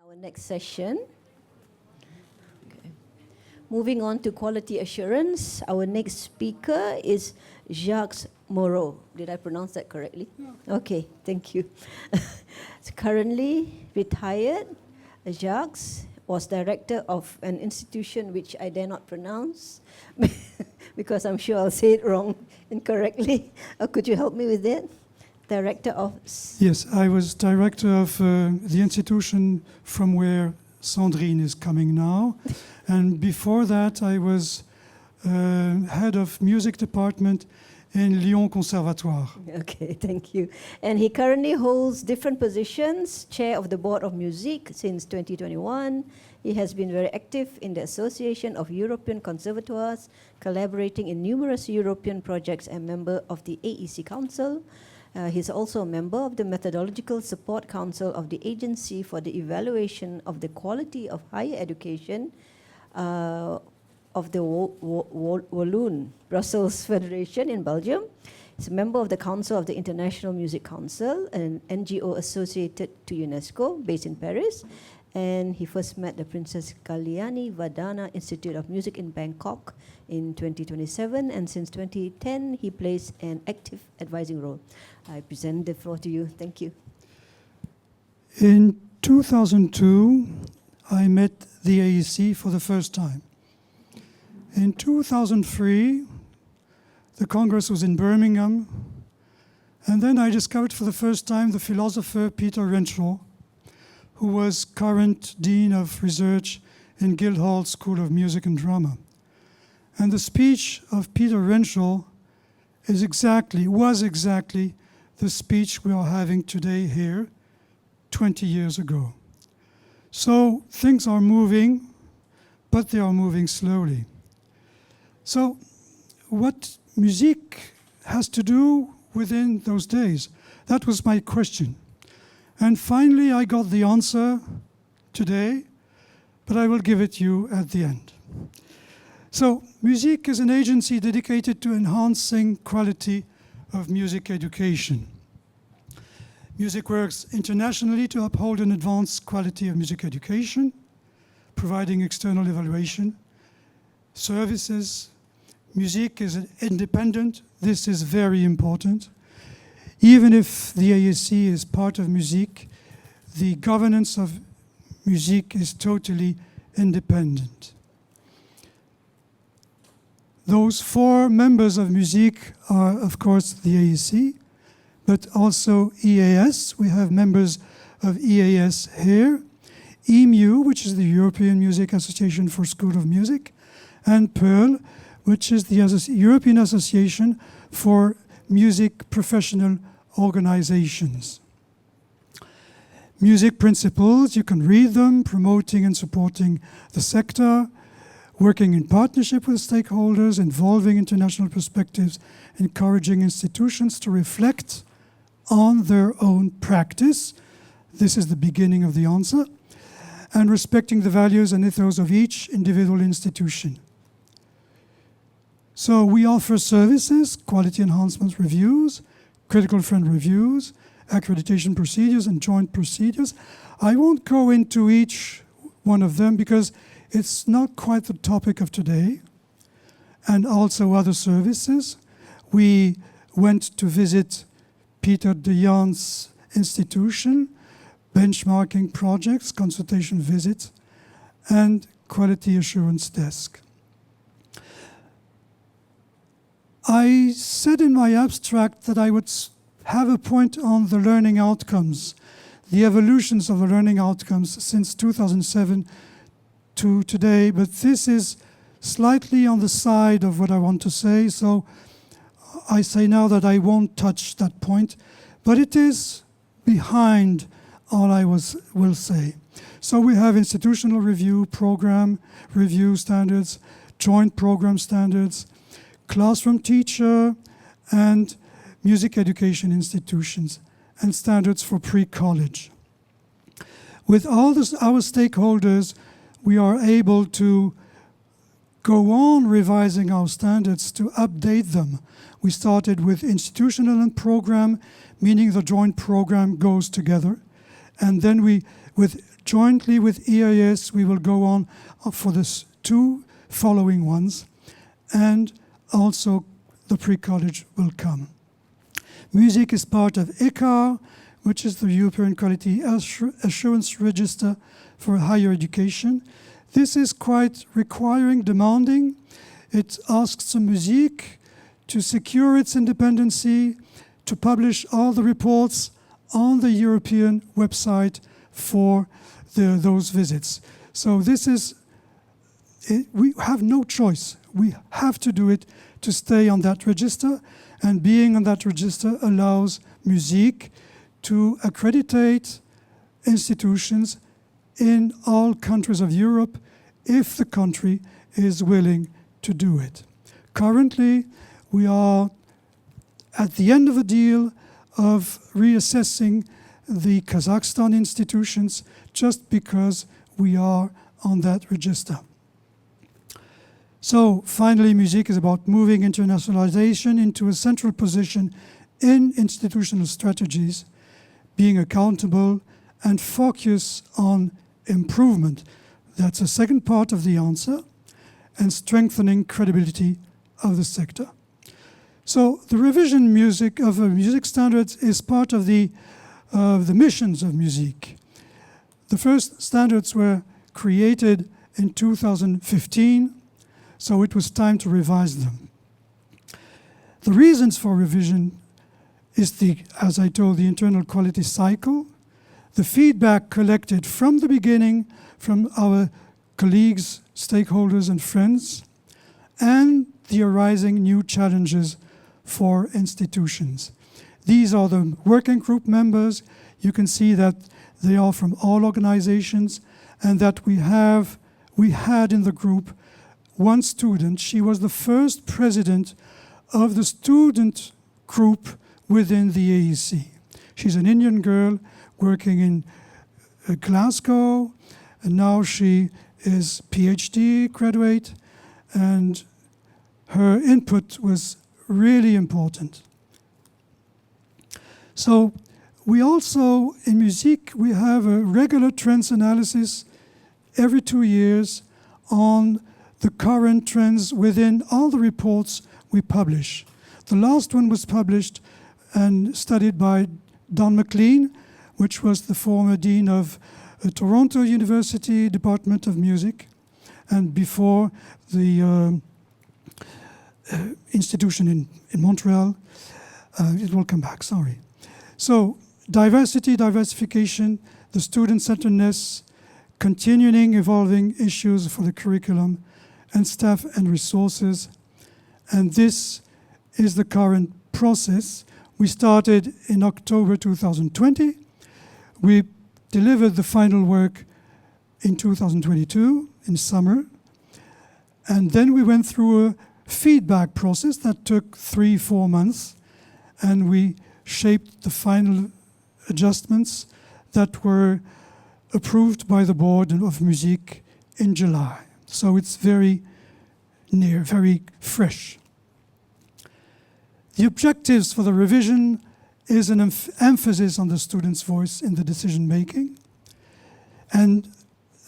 Our next session. Okay. Moving on to quality assurance, our next speaker is Jacques Moreau. Did I pronounce that correctly? Yeah. Okay, thank you. Currently retired, Jacques was director of an institution which I dare not pronounce because I'm sure I'll say it wrong incorrectly. Could you help me with that? Director of... Yes, I was director of the institution from where Sandrine is coming now. And before that, I was head of music department in Lyon Conservatoire. Okay, thank you. And he currently holds different positions, chair of the board of music since 2021. He has been very active in the Association of European Conservatoires, collaborating in numerous European projects and member of the AEC Council. He's also a member of the Methodological Support Council of the Agency for the Evaluation of the Quality of Higher Education of the Walloon, Brussels Federation in Belgium. He's a member of the Council of the International Music Council, an NGO associated to UNESCO, based in Paris. And he first met the Princess Kalyani Vadhana Institute of Music in Bangkok in 2027, and since 2010, he plays an active advising role. I present the floor to you. Thank you. In 2002, I met the AEC for the first time. In 2003, the Congress was in Birmingham, and then I discovered for the first time the philosopher Peter Renshaw, who was current Dean of Research in Guildhall School of Music and Drama. And the speech of Peter Renshaw was exactly the speech we are having today here 20 years ago. So things are moving, but they are moving slowly. So what music has to do within those days? That was my question. And finally I got the answer today, but I will give it you at the end. So MusiQuE is an agency dedicated to enhancing quality of music education. MusiQuE works internationally to uphold and advance quality of music education, providing external evaluation services. MusiQuE is independent. This is very important. Even if the AEC is part of MusiQuE, the governance of MusiQuE is totally independent. Those four members of MusiQuE are, of course, the AEC, but also EAS. We have members of EAS here. EMU, which is the European Music Association for School of Music, and PEARL, which is the European Association for Music Professional Organizations. Music principles, you can read them: promoting and supporting the sector, working in partnership with stakeholders, involving international perspectives, encouraging institutions to reflect on their own practice. This is the beginning of the answer. And respecting the values and ethos of each individual institution. So we offer services, quality enhancement reviews, critical friend reviews, accreditation procedures, and joint procedures. I won't go into each one of them because it's not quite the topic of today. And also other services. We went to visit Peter de Jaan's institution, benchmarking projects, consultation visits, and quality assurance desk. I said in my abstract that I would have a point on the learning outcomes, the evolutions of the learning outcomes since 2007 to today, but this is slightly on the side of what I want to say, so I say now that I won't touch that point, but it is behind all I will say. So we have institutional review, program review standards, joint program standards, classroom teacher, and music education institutions, and standards for pre-college. With all our stakeholders, we are able to go on revising our standards to update them. We started with institutional and program, meaning the joint program goes together. And then we, with jointly with EIS, we will go on for the 2 following ones, and also the pre-college will come. MusiQuE is part of ECAR, which is the European Quality Assurance Register for higher education. This is quite requiring, demanding. It asks the MusiQuE to secure its independency, to publish all the reports on the European website for those visits. So this is, we have no choice. We have to do it to stay on that register, and being on that register allows MusiQuE to accreditate institutions in all countries of Europe if the country is willing to do it. Currently, we are at the end of a deal of reassessing the Kazakhstan institutions just because we are on that register. So finally, MusiQuE is about moving internationalization into a central position in institutional strategies, being accountable and focus on improvement. That's the second part of the answer, and strengthening credibility of the sector. So the revision of music standards is part of the missions of MusiQuE. The first standards were created in 2015, so it was time to revise them. The reasons for revision is as I told, the internal quality cycle, the feedback collected from the beginning from our colleagues, stakeholders and friends, and the arising new challenges for institutions. These are the working group members. You can see that they are from all organizations, and that we had in the group one student. She was the first president of the student group within the AEC. She's an Indian girl working in Glasgow, and now she is PhD graduate, and her input was really important. So we also, in MusiQuE, we have a regular trends analysis every 2 years on the current trends within all the reports we publish. The last one was published and studied by Don McLean, which was the former dean of Toronto University Department of Music, and before the institution in Montreal. It will come back, sorry. So diversity, diversification, the student-centeredness, continuing evolving issues for the curriculum, and staff and resources. And this is the current process. We started in October 2020. We delivered the final work in 2022, in summer. And then we went through a feedback process that took 3-4 months, and we shaped the final adjustments that were approved by the board of MusiQuE in July. So it's very near, very fresh. The objectives for the revision is an emphasis on the student's voice in the decision making, and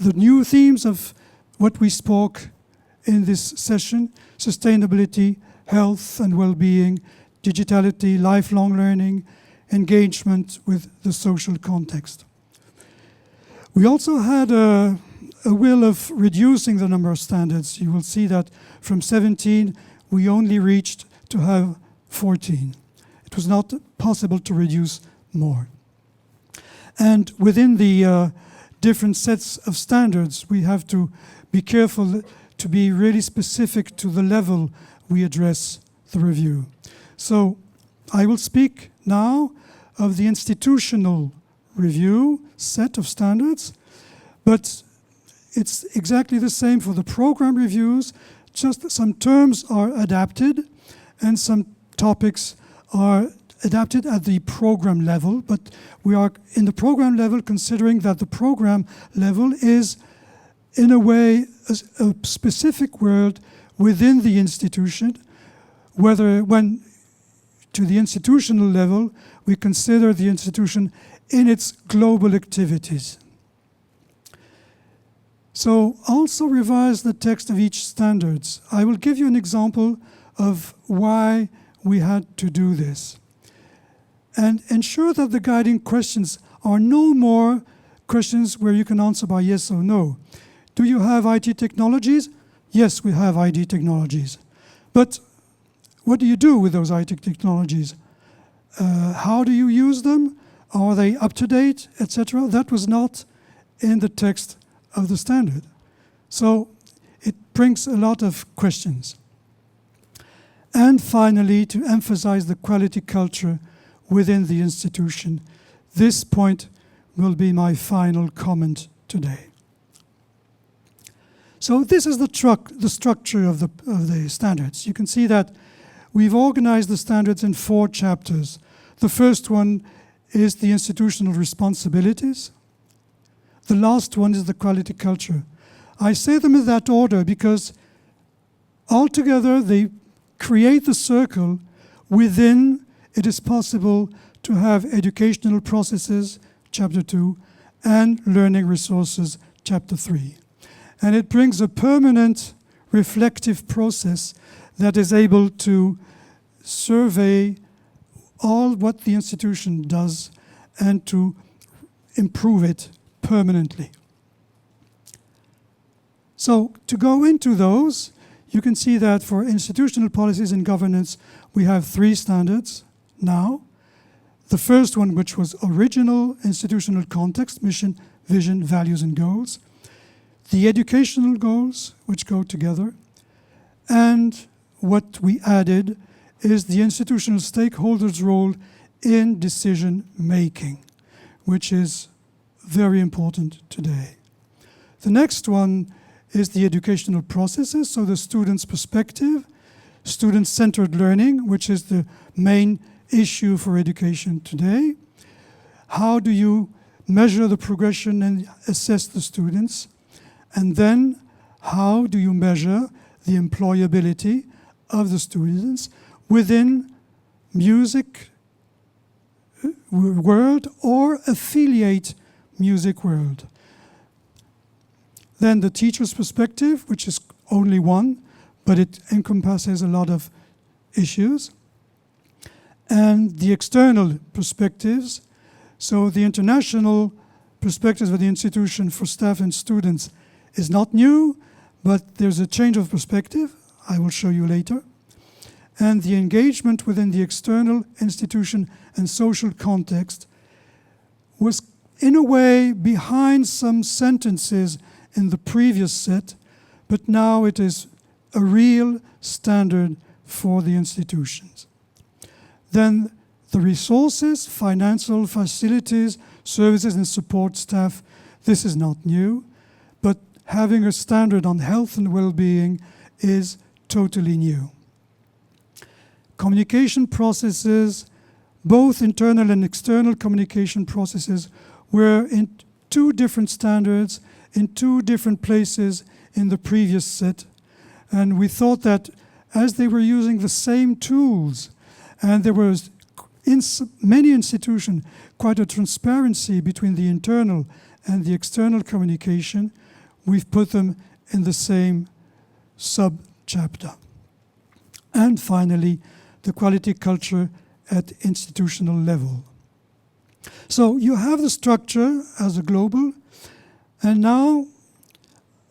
the new themes of what we spoke in this session: sustainability, health and well-being, digitality, lifelong learning, engagement with the social context. We also had a will of reducing the number of standards. You will see that from 17 we only reached to have 14. It was not possible to reduce more. And within the different sets of standards, we have to be careful to be really specific to the level we address the review. So I will speak now of the institutional review set of standards, but it's exactly the same for the program reviews, just some terms are adapted and some topics are adapted at the program level, but we are in the program level considering that the program level is in a way a specific word within the institution, when to the institutional level we consider the institution in its global activities. So also revise the text of each standards. I will give you an example of why we had to do this. And ensure that the guiding questions are no more questions where you can answer by yes or no. Do you have IT technologies? Yes, we have IT technologies. But what do you do with those IT technologies? How do you use them? Are they up to date, etc.? That was not in the text of the standard. So it brings a lot of questions. And finally, to emphasize the quality culture within the institution. This point will be my final comment today. So this is the structure of the standards. You can see that we've organized the standards in 4 chapters. The first one is the institutional responsibilities. The last one is the quality culture. I say them in that order because altogether they create the circle within it is possible to have educational processes, chapter 2, and learning resources, chapter 3. And it brings a permanent reflective process that is able to survey all what the institution does and to improve it permanently. So to go into those, you can see that for institutional policies and governance, we have 3 standards now. The first one, which was original institutional context, mission, vision, values, and goals. The educational goals, which go together. And what we added is the institutional stakeholders' role in decision making, which is very important today. The next one is the educational processes, so the student's perspective, student-centered learning, which is the main issue for education today. How do you measure the progression and assess the students? And then how do you measure the employability of the students within music world or affiliate music world? Then the teacher's perspective, which is only one, but it encompasses a lot of issues. And the external perspectives, so the international perspectives of the institution for staff and students is not new, but there's a change of perspective, I will show you later. And the engagement within the external institution and social context was in a way behind some sentences in the previous set, but now it is a real standard for the institutions. Then the resources, financial facilities, services and support staff, this is not new, but having a standard on health and well-being is totally new. Communication processes, both internal and external communication processes, were in 2 different standards in 2 different places in the previous set. And we thought that as they were using the same tools, and there was in many institutions quite a transparency between the internal and the external communication, we've put them in the same sub-chapter. And finally, the quality culture at institutional level. So you have the structure as a global, and now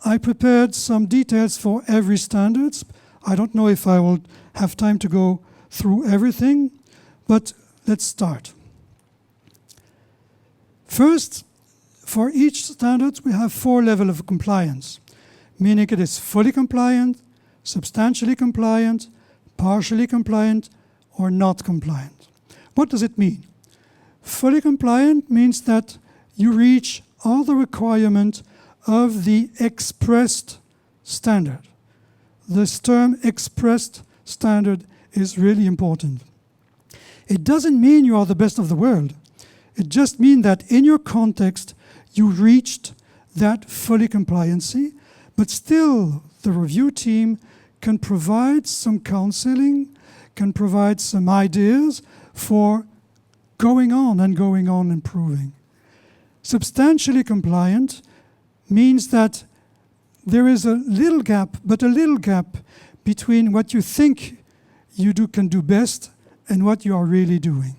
I prepared some details for every standards. I don't know if I will have time to go through everything, but let's start. First, for each standard, we have 4 levels of compliance, meaning it is fully compliant, substantially compliant, partially compliant, or not compliant. What does it mean? Fully compliant means that you reach all the requirements of the expressed standard. This term expressed standard is really important. It doesn't mean you are the best of the world. It just means that in your context, you reached that fully compliancy, but still the review team can provide some counseling, can provide some ideas for going on improving. Substantially compliant means that there is a little gap, but a little gap between what you think you can do best and what you are really doing.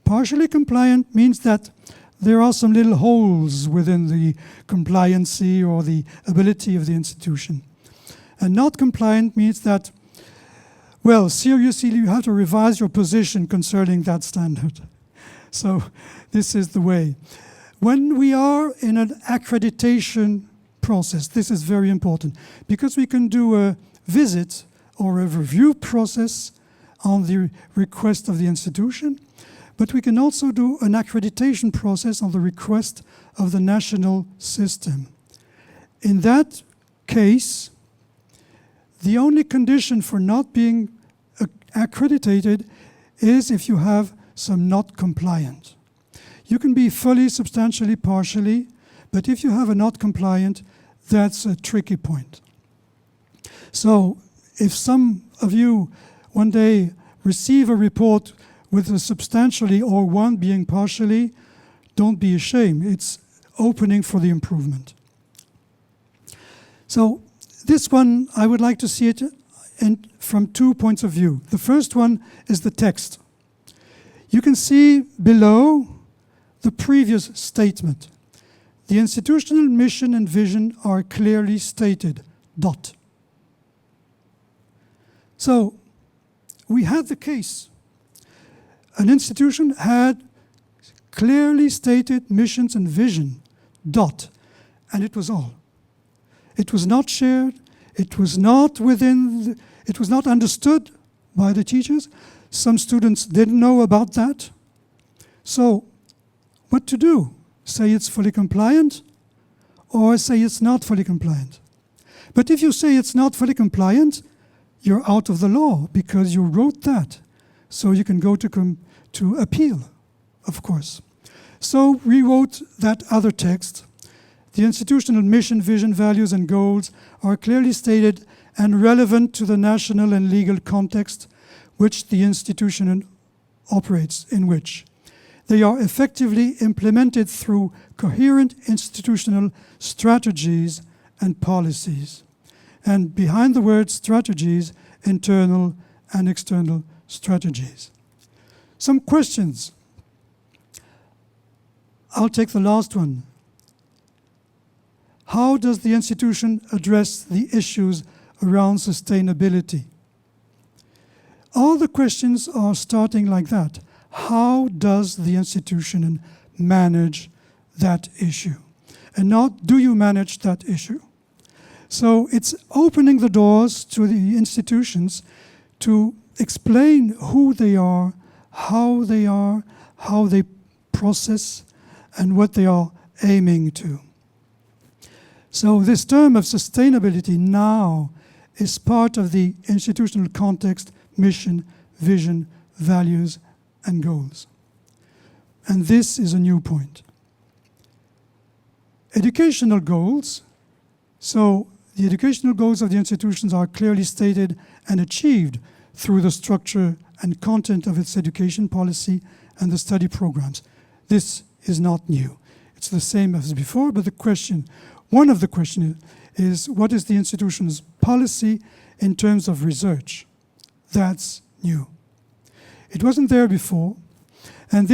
Partially compliant means that there are some little holes within the compliancy or the ability of the institution. And not compliant means that, well, seriously, you have to revise your position concerning that standard. So this is the way. When we are in an accreditation process, this is very important, because we can do a visit or a review process on the request of the institution, but we can also do an accreditation process on the request of the national system. In that case, the only condition for not being accredited is if you have some not compliant. You can be fully, substantially, partially, but if you have a not compliant, that's a tricky point. So if some of you one day receive a report with a substantially or one being partially, don't be ashamed. It's opening for the improvement. So this one, I would like to see it from 2 points of view. The first one is the text. You can see below the previous statement. The institutional mission and vision are clearly stated, dot. So we had the case. An institution had clearly stated missions and vision, dot, and it was all. It was not shared, it was not understood by the teachers. Some students didn't know about that. So what to do? Say it's fully compliant or say it's not fully compliant? But if you say it's not fully compliant, you're out of the law because you wrote that. So you can go to appeal, of course. So we wrote that other text. The institutional mission, vision, values, and goals are clearly stated and relevant to the national and legal context which the institution operates in which. They are effectively implemented through coherent institutional strategies and policies. And behind the word strategies, internal and external strategies. Some questions. I'll take the last one. How does the institution address the issues around sustainability? All the questions are starting like that. How does the institution manage that issue? And not, do you manage that issue? So it's opening the doors to the institutions to explain who they are, how they process, and what they are aiming to. So this term of sustainability now is part of the institutional context, mission, vision, values, and goals. And this is a new point. Educational goals. So the educational goals of the institutions are clearly stated and achieved through the structure and content of its education policy and the study programs. This is not new. It's the same as before, but one of the questions is what is the institution's policy in terms of research? That's new. It wasn't there before, and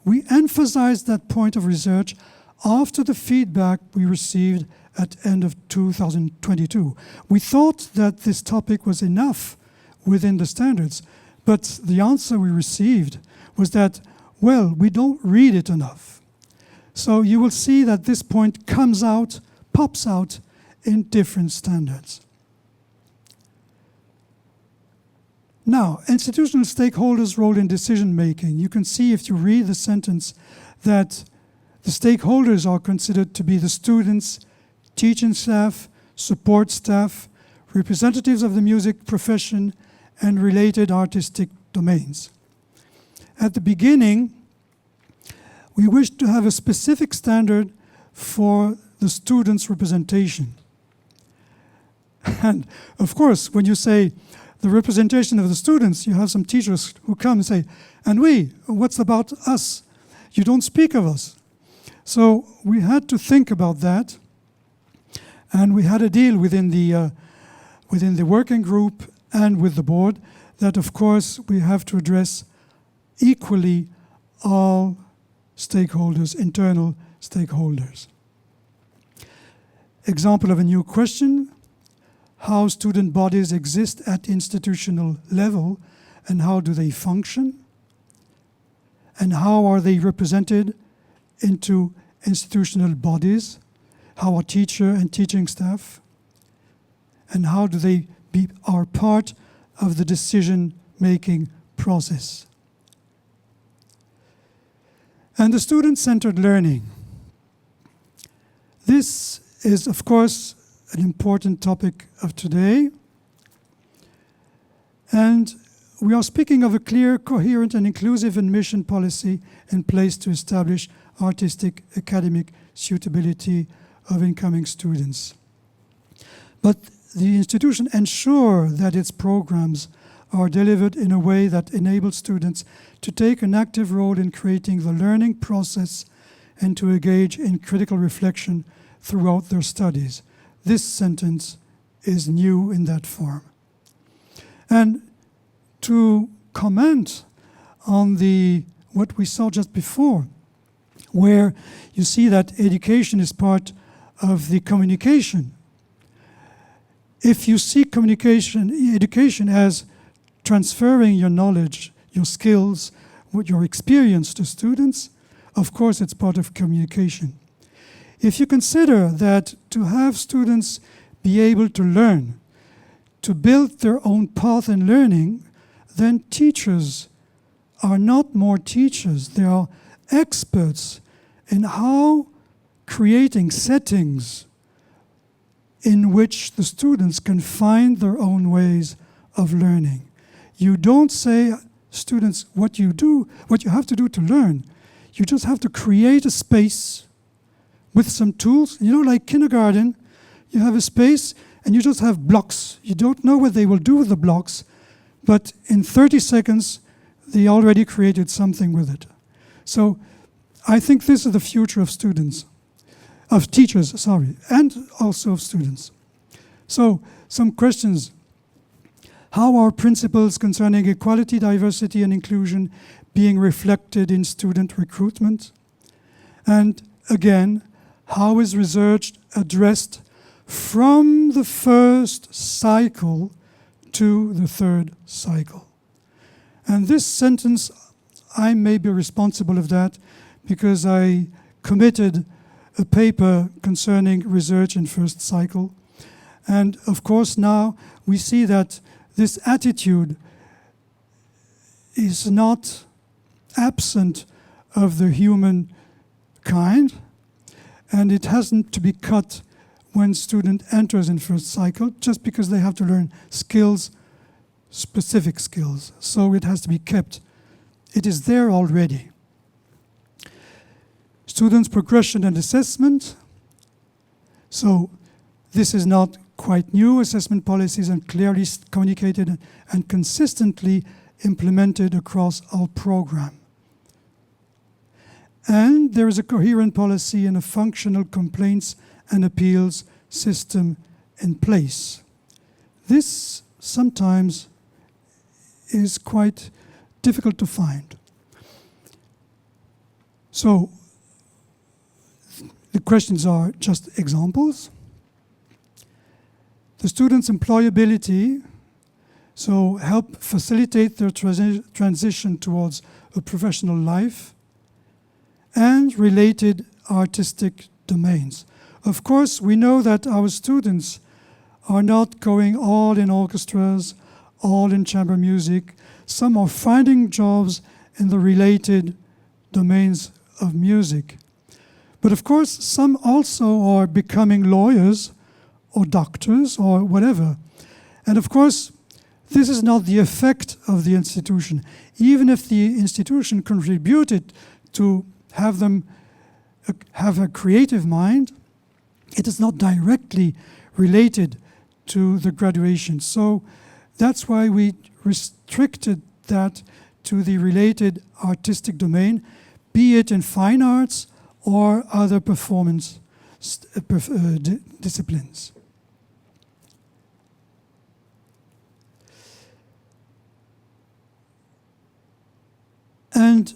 we emphasized that point of research after the feedback we received at end of 2022. We thought that this topic was enough within the standards, but the answer we received was that, well, we don't read it enough. So you will see that this point pops out in different standards. Now, institutional stakeholders' role in decision-making. You can see if you read the sentence that the stakeholders are considered to be the students, teaching staff, support staff, representatives of the music profession, and related artistic domains. At the beginning, we wished to have a specific standard for the students' representation. And of course, when you say the representation of the students, you have some teachers who come and say, and what's about us? You don't speak of us. So we had to think about that. And we had a deal within the working group and with the board that, of course, we have to address equally all stakeholders, internal stakeholders. Example of a new question: how student bodies exist at institutional level and how do they function? And how are they represented into institutional bodies? How are teacher and teaching staff? And how do they are part of the decision-making process? And the student-centered learning. This is, of course, an important topic of today. And we are speaking of a clear, coherent, and inclusive admission policy in place to establish artistic academic suitability of incoming students. But the institution ensure that its programs are delivered in a way that enables students to take an active role in creating the learning process and to engage in critical reflection throughout their studies. This sentence is new in that form. And to comment on what we saw just before, where you see that education is part of the communication. If you see education as transferring your knowledge, your skills, your experience to students, of course it's part of communication. If you consider that to have students be able to learn, to build their own path in learning, then teachers are not more teachers. They are experts in how creating settings in which the students can find their own ways of learning. You don't say, students, what you have to do to learn. You just have to create a space with some tools. You know, like kindergarten, you have a space and you just have blocks. You don't know what they will do with the blocks, but in 30 seconds, they already created something with it. So I think this is the future of students, of teachers, sorry, and also of students. So some questions. How are principles concerning equality, diversity, and inclusion being reflected in student recruitment? And again, how is research addressed from the first cycle to the third cycle? And this sentence, I may be responsible of that because I committed a paper concerning research in first cycle. And of course now we see that this attitude is not absent of the human kind, and it hasn't to be cut when student enters in first cycle just because they have to learn skills, specific skills. So it has to be kept. It is there already. Students' progression and assessment. So this is not quite new. Assessment policies are clearly communicated and consistently implemented across our program. And there is a coherent policy and a functional complaints and appeals system in place. This sometimes is quite difficult to find. So the questions are just examples. The students' employability, so help facilitate their transition towards a professional life, and related artistic domains. Of course, we know that our students are not going all in orchestras, all in chamber music. Some are finding jobs in the related domains of music. But of course, some also are becoming lawyers or doctors or whatever. And of course, this is not the effect of the institution. Even if the institution contributed to have them have a creative mind, it is not directly related to the graduation. So that's why we restricted that to the related artistic domain, be it in fine arts or other performance disciplines. And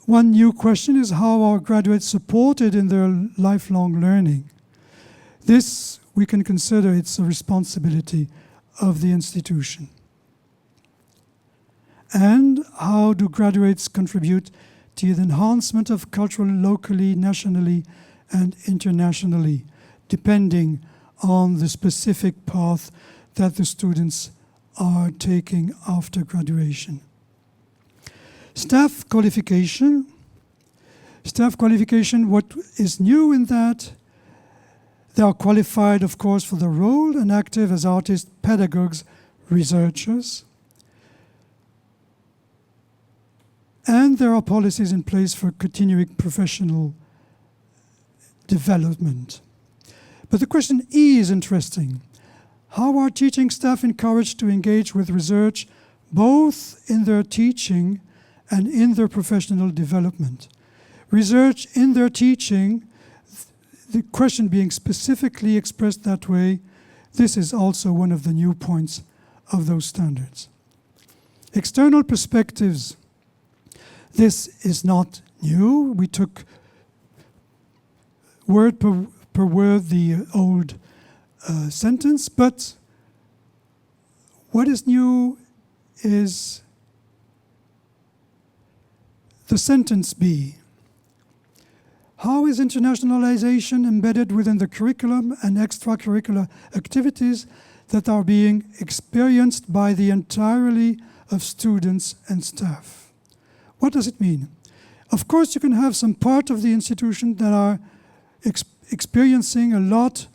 one new question is how are graduates supported in their lifelong learning? This we can consider it's a responsibility of the institution. And how do graduates contribute to the enhancement of culture locally, nationally, and internationally, depending on the specific path that the students are taking after graduation. Staff qualification. Staff qualification, what is new in that? They are qualified, of course, for the role and active as artists, pedagogues, researchers. And there are policies in place for continuing professional development. But the question E is interesting. How are teaching staff encouraged to engage with research both in their teaching and in their professional development? Research in their teaching, the question being specifically expressed that way, this is also one of the new points of those standards. External perspectives. This is not new. We took word per word the old sentence, but what is new is the sentence B. How is internationalization embedded within the curriculum and extracurricular activities that are being experienced by the entirety of students and staff? What does it mean? Of course, you can have some part of the institution that are experiencing a lot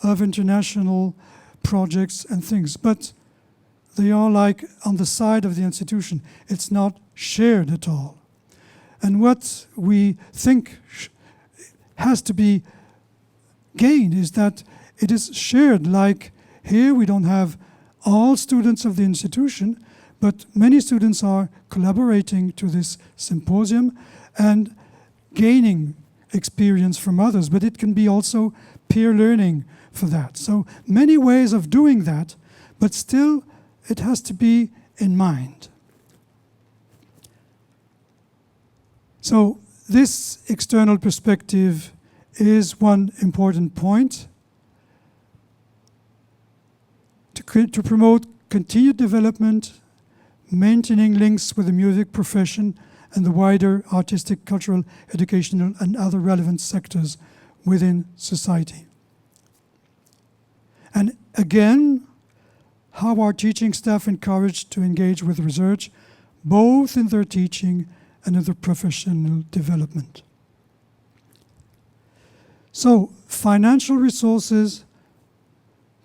of international projects and things, but they are like on the side of the institution. It's not shared at all. And what we think has to be gained is that it is shared. Like here we don't have all students of the institution, but many students are collaborating to this symposium and gaining experience from others, but it can be also peer learning for that. So many ways of doing that, but still it has to be in mind. So this external perspective is one important point to promote continued development, maintaining links with the music profession and the wider artistic, cultural, educational, and other relevant sectors within society. And again, how are teaching staff encouraged to engage with research, both in their teaching and in their professional development? So, financial resources,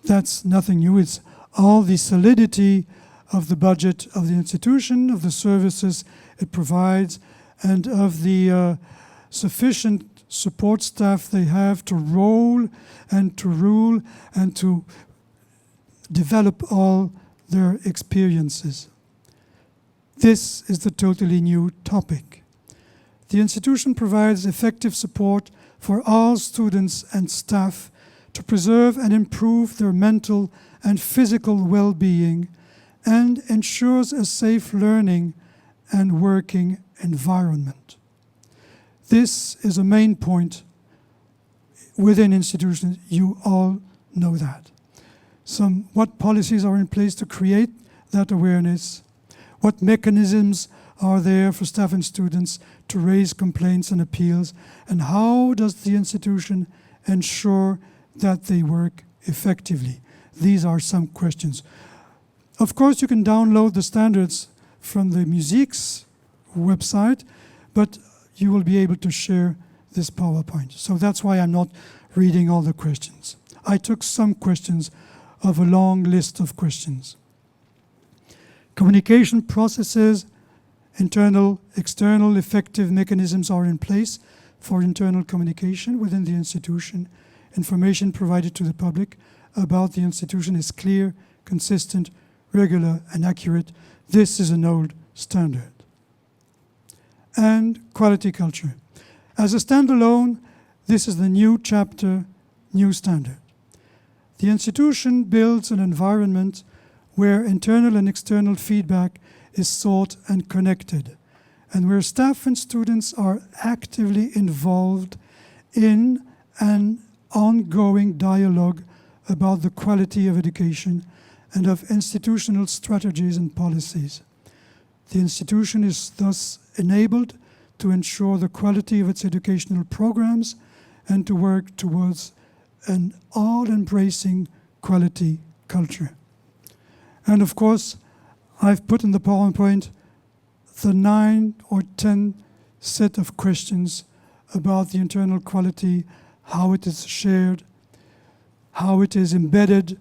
that's nothing new. It's all the solidity of the budget of the institution, of the services it provides, and of the sufficient support staff they have to roll and to rule and to develop all their experiences. This is the totally new topic. The institution provides effective support for all students and staff to preserve and improve their mental and physical well-being, and ensures a safe learning and working environment. This is a main point within institutions. You all know that. What policies are in place to create that awareness? What mechanisms are there for staff and students to raise complaints and appeals? And how does the institution ensure that they work effectively? These are some questions. Of course, you can download the standards from the MusiQuE website, but you will be able to share this PowerPoint. So that's why I'm not reading all the questions. I took some questions of a long list of questions. Communication processes, internal, external, effective mechanisms are in place for internal communication within the institution. Information provided to the public about the institution is clear, consistent, regular, and accurate. This is an old standard. And quality culture. As a standalone, This is the new chapter, new standard. The institution builds an environment where internal and external feedback is sought and connected, and where staff and students are actively involved in an ongoing dialogue about the quality of education and of institutional strategies and policies. The institution is thus enabled to ensure the quality of its educational programs and to work towards an all-embracing quality culture. And of course, I've put in the PowerPoint the 9 or 10 set of questions about the internal quality, how it is shared, how it is embedded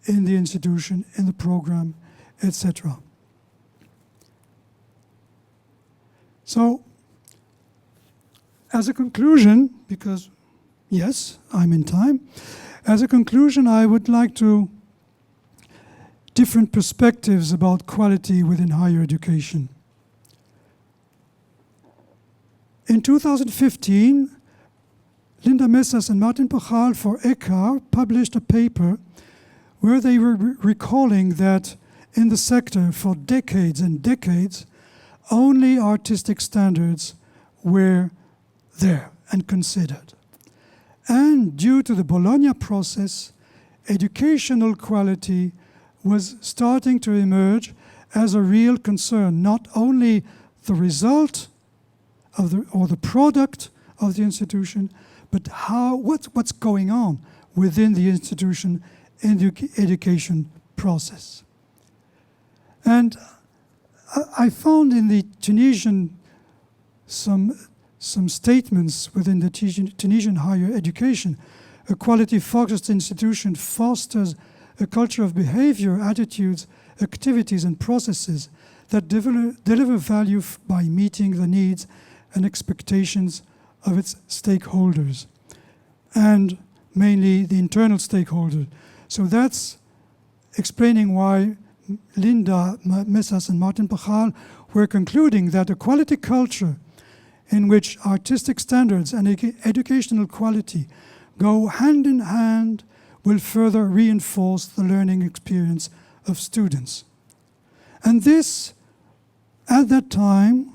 in the institution, in the program, etc. So, as a conclusion, because yes, I'm in time, as a conclusion, I would like to different perspectives about quality within higher education. In 2015, Linda Messers and Martin Pachal for ECHA published a paper where they were recalling that in the sector for decades and decades, only artistic standards were there and considered. And due to the Bologna process, educational quality was starting to emerge as a real concern, not only the result of the product of the institution, but what's going on within the institution in the education process. And I found in the Tunisian some statements within the Tunisian higher education. A quality-focused institution fosters a culture of behavior, attitudes, activities, and processes that deliver value by meeting the needs and expectations of its stakeholders, and mainly the internal stakeholders. So that's explaining why Linda Messers and Martin Pachal were concluding that a quality culture in which artistic standards and educational quality go hand in hand will further reinforce the learning experience of students. And this, at that time,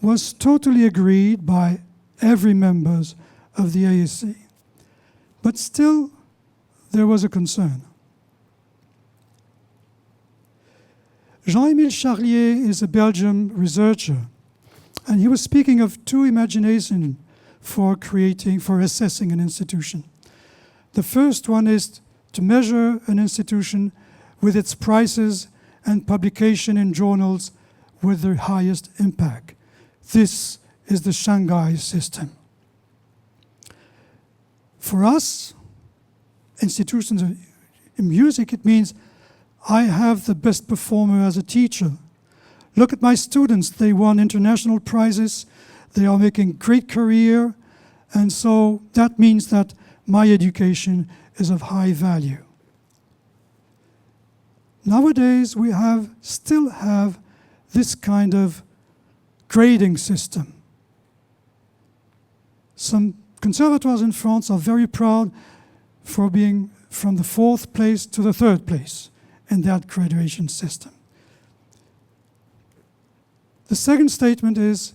was totally agreed by every member of the ASC. But still, there was a concern. Jean-Émile Charlier is a Belgian researcher, and he was speaking of two imaginations for assessing an institution. The first one is to measure an institution with its prices and publication in journals with the highest impact. This is the Shanghai system. For us, institutions in music, it means I have the best performer as a teacher. Look at my students, they won international prizes, they are making great career, and so that means that my education is of high value. Nowadays, we still have this kind of grading system. Some conservatoires in France are very proud for being from the 4th place to the 3rd place in that graduation system. The second statement is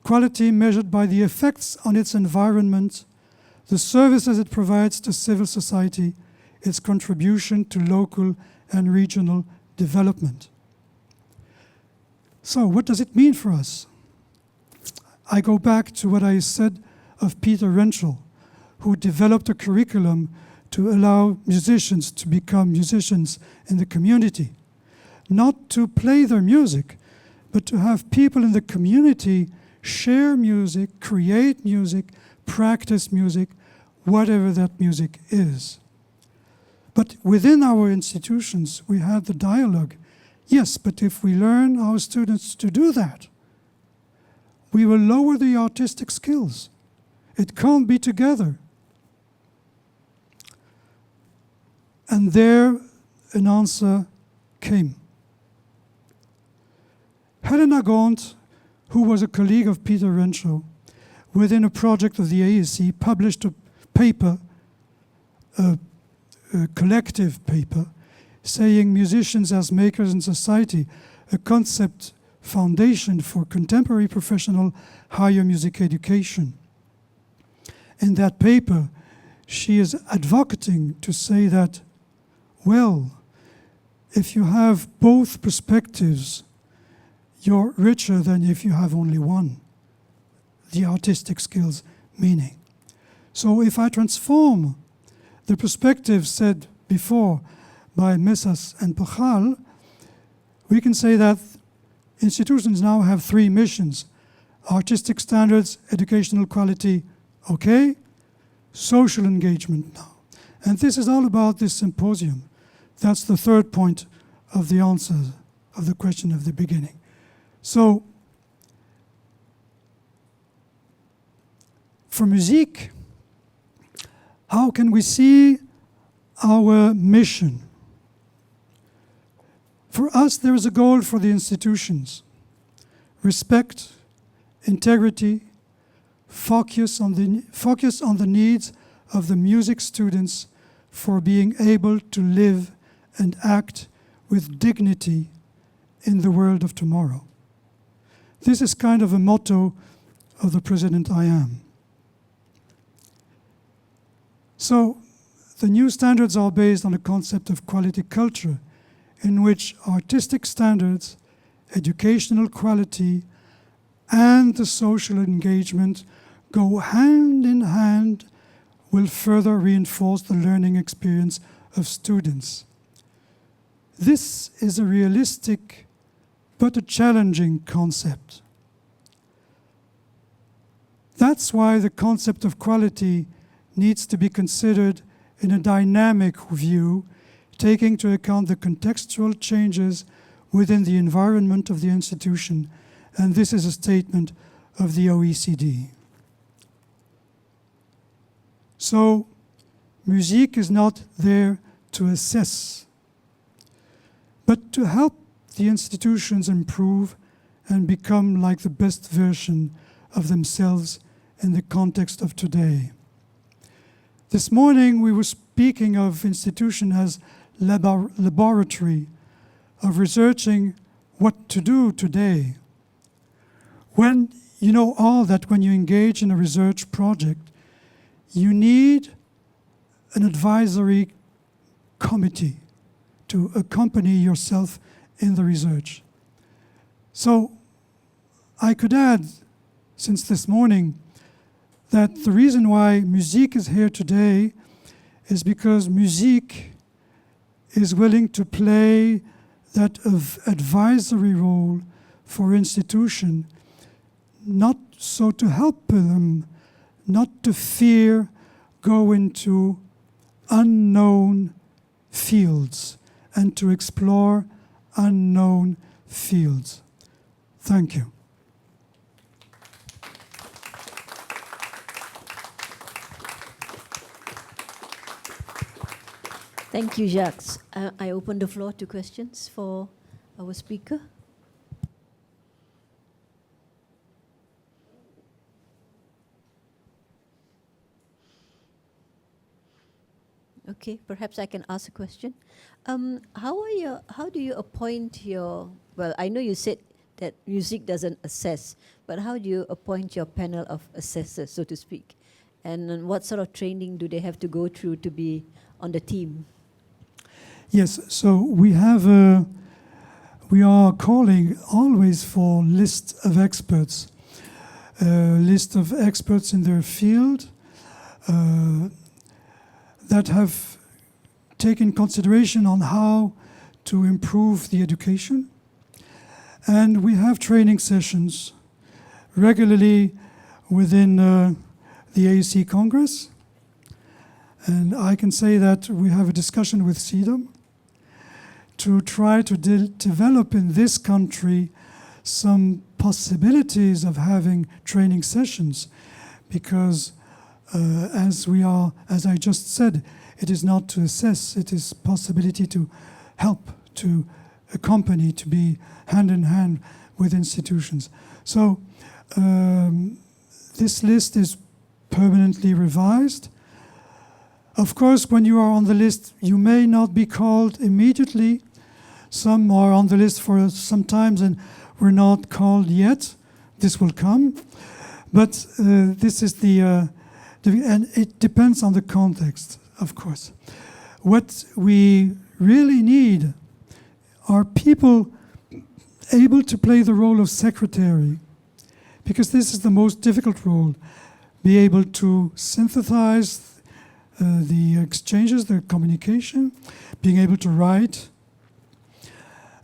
quality measured by the effects on its environment, the services it provides to civil society, its contribution to local and regional development. So what does it mean for us? I go back to what I said of Peter Renschel, who developed a curriculum to allow musicians to become musicians in the community. Not to play their music, but to have people in the community share music, create music, practice music, whatever that music is. But within our institutions, we have the dialogue. Yes, but if we learn our students to do that, we will lower the artistic skills. It can't be together. And there an answer came. Helena Gaunt, who was a colleague of Peter Renschel, within a project of the AEC, published a paper, a collective paper, saying musicians as makers in society, a concept foundation for contemporary professional higher music education. In that paper, she is advocating to say that, well, if you have both perspectives, you're richer than if you have only one, the artistic skills meaning. So if I transform the perspective said before by Messas and Pachal, we can say that institutions now have three missions: artistic standards, educational quality, okay, social engagement now. And this is all about this symposium. That's the third point of the answer of the question of the beginning. So, for music, how can we see our mission? For us, there is a goal for the institutions: respect, integrity, focus on the needs of the music students for being able to live and act with dignity in the world of tomorrow. This is kind of a motto of the President I Am. So, the new standards are based on a concept of quality culture, in which artistic standards, educational quality, and the social engagement go hand in hand, will further reinforce the learning experience of students. This is a realistic but a challenging concept. That's why the concept of quality needs to be considered in a dynamic view, taking into account the contextual changes within the environment of the institution, and this is a statement of the OECD. So, MusiQuE is not there to assess, but to help the institutions improve and become like the best version of themselves in the context of today. This morning we were speaking of institution as laboratory, of researching what to do today. When you know all that when you engage in a research project, you need an advisory committee to accompany yourself in the research. So I could add, since this morning, that the reason why MusiQuE is here today is because MusiQuE is willing to play that advisory role for institution, not so to help them, not to fear go into unknown fields and to explore unknown fields. Thank you. Thank you, Jacques. I open the floor to questions for our speaker. Okay, perhaps I can ask a question. How do you appoint your, well, I know you said that music doesn't assess, but how do you appoint your panel of assessors, so to speak? And what sort of training do they have to go through to be on the team? Yes, so we are calling always for list of experts, list of experts in their field that have taken consideration on how to improve the education. And we have training sessions regularly within the AEC Congress. And I can say that we have a discussion with CEDAM to try to develop in this country some possibilities of having training sessions, because as I just said, it is not to assess, it is possibility to help, to accompany, to be hand in hand with institutions. So this list is permanently revised. Of course, when you are on the list, you may not be called immediately. Some are on the list for some times and were not called yet. This will come. But this is and it depends on the context, of course. What we really need are people able to play the role of secretary, because this is the most difficult role. Be able to synthesize the exchanges, the communication, being able to write.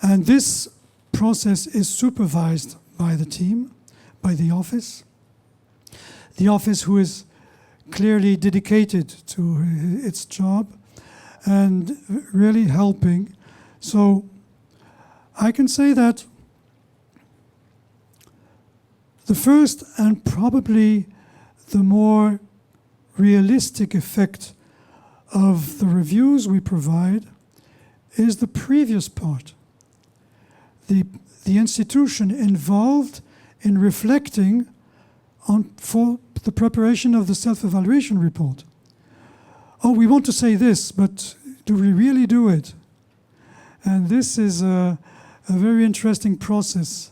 And this process is supervised by the team, by the office. The office who is clearly dedicated to its job and really helping. So I can say that the first and probably the more realistic effect of the reviews we provide is the previous part. The institution involved in reflecting for the preparation of the self-evaluation report. Oh, we want to say this, but do we really do it? And this is a very interesting process.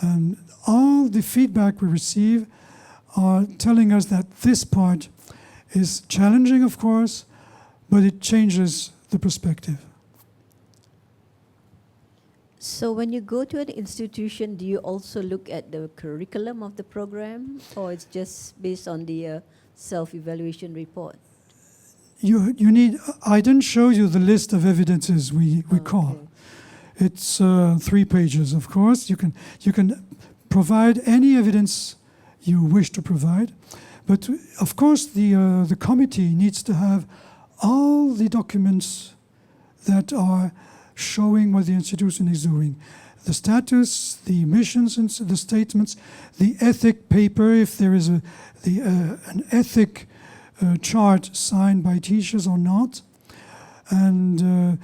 And all the feedback we receive are telling us that this part is challenging, of course, but it changes the perspective. So when you go to an institution, do you also look at the curriculum of the program, or it's just based on the self-evaluation report? You need. I didn't show you the list of evidences we call. Okay. It's 3 pages, of course. You can provide any evidence you wish to provide, but of course the committee needs to have all the documents that are showing what the institution is doing. The status, the missions, and the statements, the ethic paper, if there is an ethic chart signed by teachers or not, and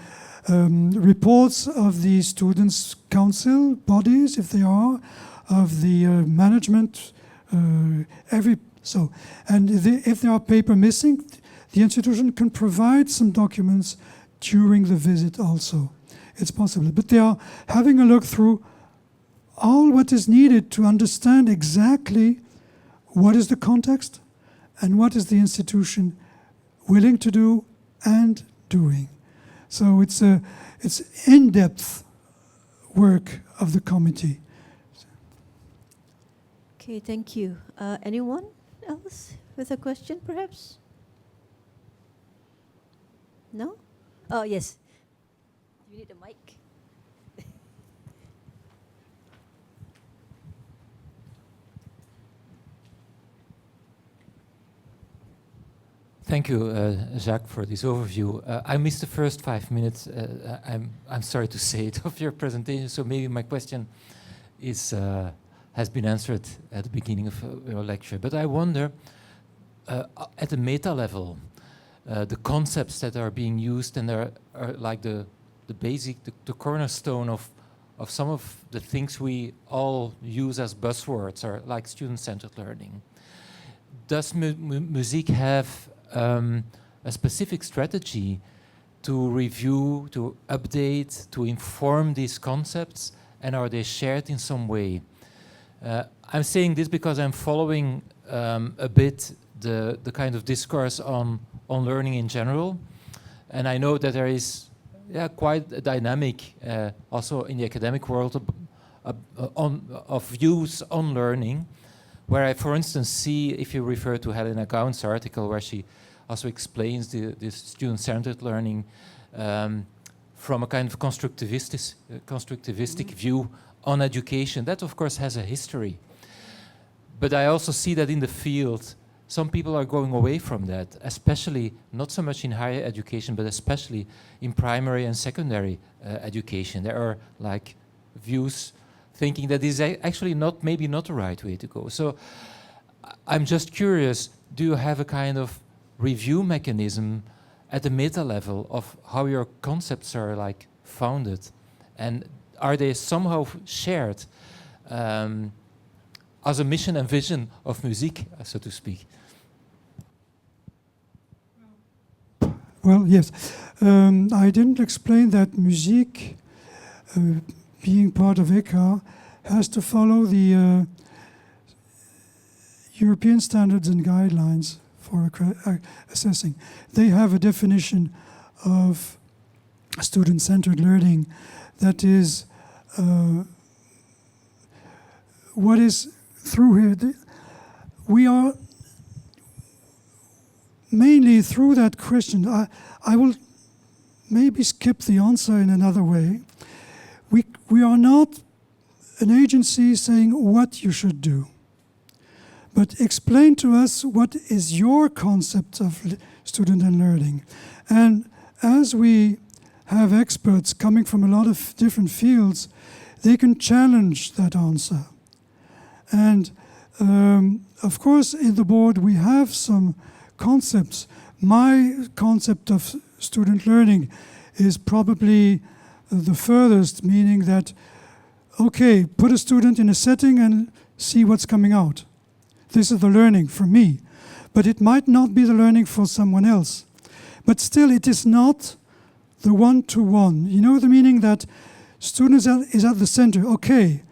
reports of the students' council bodies, if they are, of the management, if there are paper missing, the institution can provide some documents during the visit also. It's possible. But they are having a look through all what is needed to understand exactly what is the context and what is the institution willing to do and doing. So it's in-depth work of the committee. Okay, thank you. Anyone else with a question, perhaps? No? Oh, yes. You need a mic. Thank you, Jacques, for this overview. I missed the first 5 minutes. I'm sorry to say it of your presentation. So maybe my question is has been answered at the beginning of your lecture. But I wonder, at the meta level, the concepts that are being used and are like the basic, the cornerstone of some of the things we all use as buzzwords, are like student-centered learning. Does MusiQuE have a specific strategy to review, to update, to inform these concepts, and are they shared in some way? I'm saying this because I'm following a bit the kind of discourse on learning in general, and I know that there is quite a dynamic also in the academic world of views on learning, where I, for instance, see, if you refer to Helena Gaunt's article, where she also explains this student-centered learning from a kind of constructivistic view on education. That, of course, has a history. But I also see that in the field, some people are going away from that, especially not so much in higher education, but especially in primary and secondary education. There are like views thinking that is actually maybe not the right way to go. So I'm just curious, do you have a kind of review mechanism at the meta level of how your concepts are like founded? And are they somehow shared as a mission and vision of MusiQuE, so to speak? Well, yes. I didn't explain that MusiQuE, being part of ECHA, has to follow the European standards and guidelines for assessing. They have a definition of student-centered learning that is what is through here. We are mainly through that question. I will maybe skip the answer in another way. We are not an agency saying what you should do, but explain to us what is your concept of student and learning. And as we have experts coming from a lot of different fields, they can challenge that answer. And of course, in the board, we have some concepts. My concept of student learning is probably the furthest, meaning that, okay, put a student in a setting and see what's coming out. This is the learning for me. But it might not be the learning for someone else. But still, it is not the one-to-one. You know the meaning that students is at the center. Okay,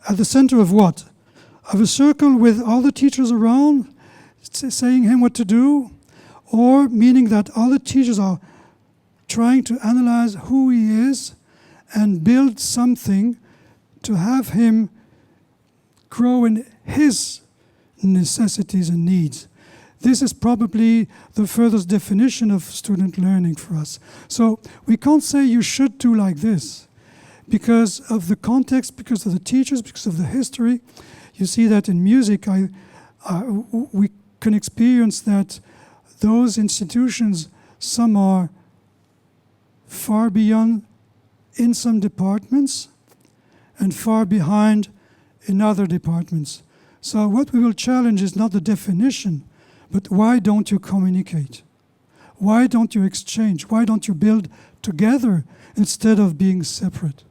at the center of what? Of a circle with all the teachers around saying him what to do? Or meaning that all the teachers are trying to analyze who he is and build something to have him grow in his necessities and needs. This is probably the furthest definition of student learning for us. So we can't say you should do like this because of the context, because of the teachers, because of the history. You see that in music, we can experience that those institutions, some are far beyond in some departments and far behind in other departments. So what we will challenge is not the definition, but why don't you communicate? Why don't you exchange? Why don't you build together instead of being separate?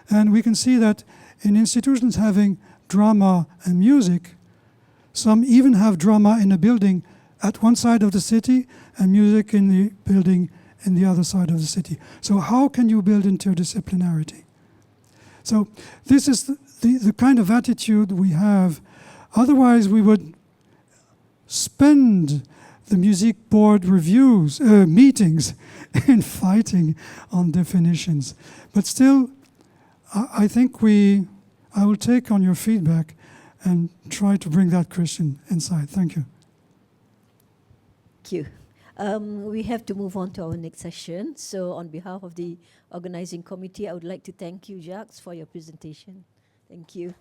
And we can see that in institutions having drama and music, some even have drama in a building at one side of the city and music in the building in the other side of the city. So how can you build interdisciplinarity? So this is the kind of attitude we have. Otherwise, we would spend the music board reviews, meetings in fighting on definitions. But still, I think I will take on your feedback and try to bring that Christian inside. Thank you. Thank you. We have to move on to our next session. So on behalf of the organizing committee, I would like to thank you, Jacques, for your presentation. Thank you.